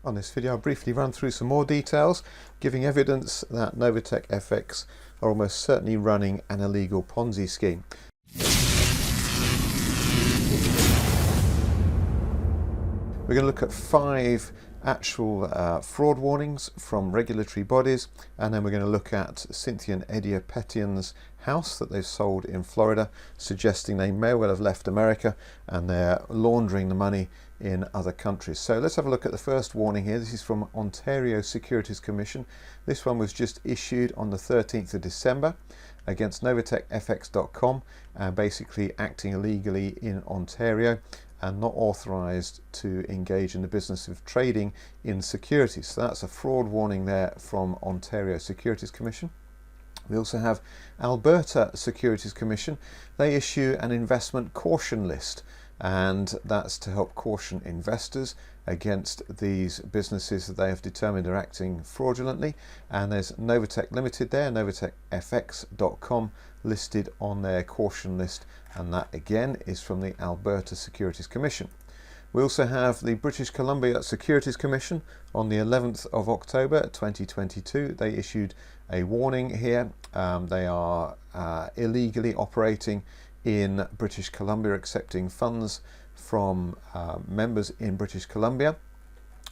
On this video, I'll briefly run through some more details, giving evidence that NovaTechFX are almost certainly running an illegal Ponzi scheme. We're going to look at 5 actual fraud warnings from regulatory bodies, and then we're going to look at Cynthia and Eddy Petion's house that they've sold in Florida, suggesting they may well have left America and they're laundering the money in other countries. So let's have a look at the first warning here. This is from Ontario Securities Commission. This one was just issued on the 13th of December against NovaTechFX.com, and basically acting illegally in Ontario and not authorized to engage in the business of trading in securities. So that's a fraud warning there from Ontario Securities Commission. We also have Alberta Securities Commission. They issue an investment caution list, and that's to help caution investors against these businesses that they have determined are acting fraudulently. And there's NovaTech Limited there, NovaTechFX.com, listed on their caution list, and that again is from the Alberta Securities Commission. We also have the British Columbia Securities Commission on the 11th of October 2022. They issued a warning here. They are illegally operating in British Columbia, accepting funds from members in British Columbia.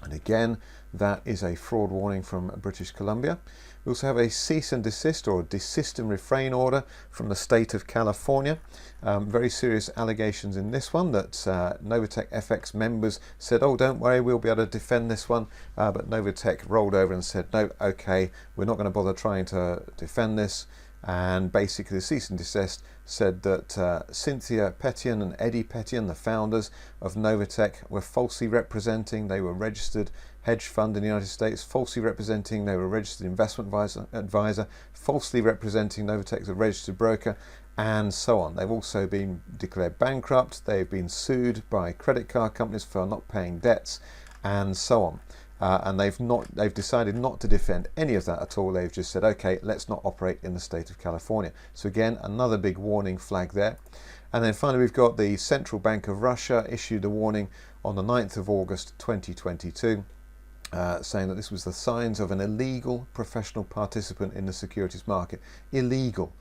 And again, that is a fraud warning from British Columbia. We also have a cease and desist or desist and refrain order from the state of California. Very serious allegations in this one that NovaTechFX members said, oh, don't worry, we'll be able to defend this one. But NovaTech rolled over and said, no, okay, we're not going to bother trying to defend this. And basically the cease and desist said that Cynthia Petion and Eddy Petion, the founders of NovaTech, were falsely representing they were registered hedge fund in the United States, falsely representing they were registered investment advisor, falsely representing NovaTech as a registered broker, and so on. They've also been declared bankrupt, they've been sued by credit card companies for not paying debts, and so on. And they've decided not to defend any of that at all. They've just said, okay, let's not operate in the state of California. So again, another big warning flag there. And then finally, we've got the Central Bank of Russia issued a warning on the 9th of August 2022, saying that this was the signs of an illegal professional participant in the securities market. Illegal,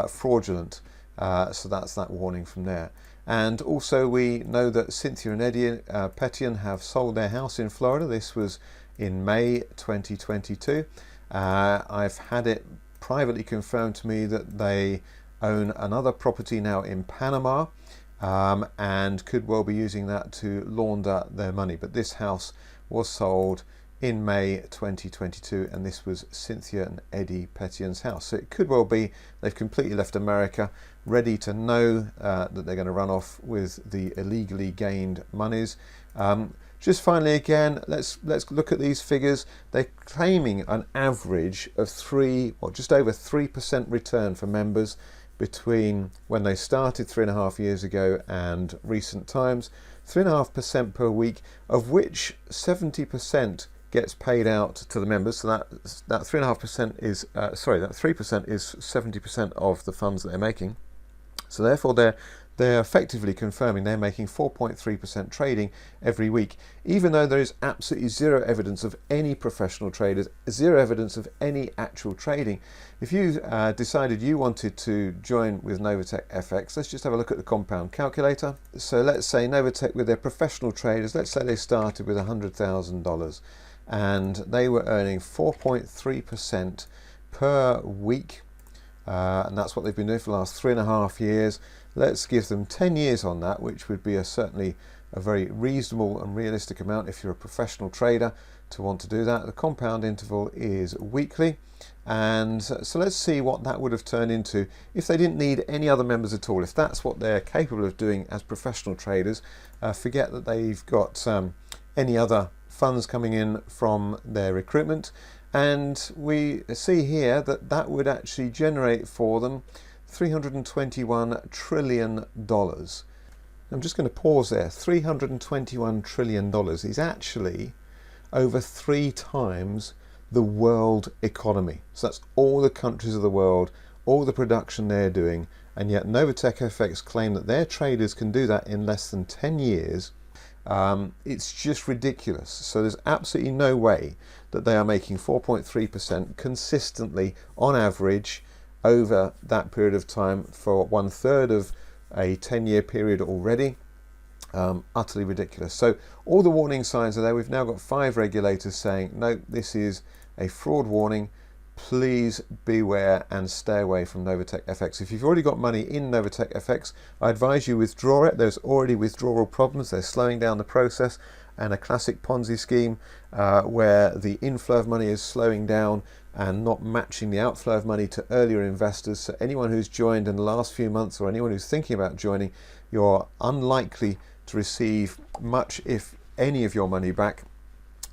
fraudulent. So that's that warning from there. And also we know that Cynthia and Eddy Petion have sold their house in Florida. This was in May 2022. I've had it privately confirmed to me that they own another property now in Panama, and could well be using that to launder their money. But this house was sold in May 2022, and this was Cynthia and Eddy Petion's house. So it could well be they've completely left America, ready to know that they're going to run off with the illegally gained monies. Just finally, again, let's look at these figures. They're claiming an average of just over 3% return for members between when they started 3.5 years ago and recent times. 3.5% per week, of which 70% gets paid out to the members. So that 3.5% is that 3% is 70% of the funds that they're making. So therefore they're effectively confirming they're making 4.3% trading every week, even though there is absolutely zero evidence of any professional traders, zero evidence of any actual trading. If you decided you wanted to join with NovaTechFX, let's just have a look at the compound calculator. So let's say NovaTech, with their professional traders, let's say they started with $100,000 and they were earning 4.3% per week. And that's what they've been doing for the last 3.5 years. Let's give them 10 years on that, which would be certainly a very reasonable and realistic amount if you're a professional trader to want to do that. The compound interval is weekly, and so let's see what that would have turned into if they didn't need any other members at all. If that's what they're capable of doing as professional traders, forget that they've got any other funds coming in from their recruitment. And we see here that that would actually generate for them $321 trillion. I'm just going to pause there. $321 trillion is actually over 3 times the world economy. So that's all the countries of the world, all the production they're doing, and yet NovaTechFX claim that their traders can do that in less than 10 years It's just ridiculous. So there's absolutely no way that they are making 4.3% consistently on average over that period of time for 1/3 of a 10-year period already. Utterly ridiculous. So all the warning signs are there. We've now got 5 regulators saying, no, this is a fraud warning. Please beware and stay away from NovaTechFX. If you've already got money in NovaTechFX, I advise you withdraw it. There's already withdrawal problems. They're slowing down the process, and a classic Ponzi scheme where the inflow of money is slowing down and not matching the outflow of money to earlier investors. So anyone who's joined in the last few months, or anyone who's thinking about joining, you're unlikely to receive much, if any, of your money back.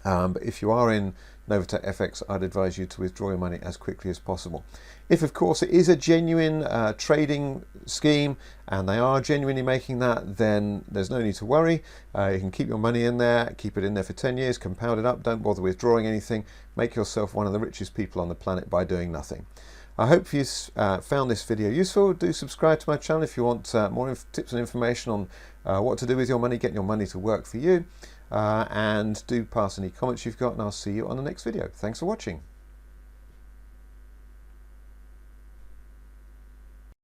But if you are in NovaTechFX, I'd advise you to withdraw your money as quickly as possible. If, of course, it is a genuine trading scheme and they are genuinely making that, then there's no need to worry. You can keep your money in there, keep it in there for 10 years, compound it up, don't bother withdrawing anything. Make yourself one of the richest people on the planet by doing nothing. I hope you found this video useful. Do subscribe to my channel if you want more tips and information on what to do with your money, getting your money to work for you. And do pass any comments you've got, and I'll see you on the next video. Thanks for watching.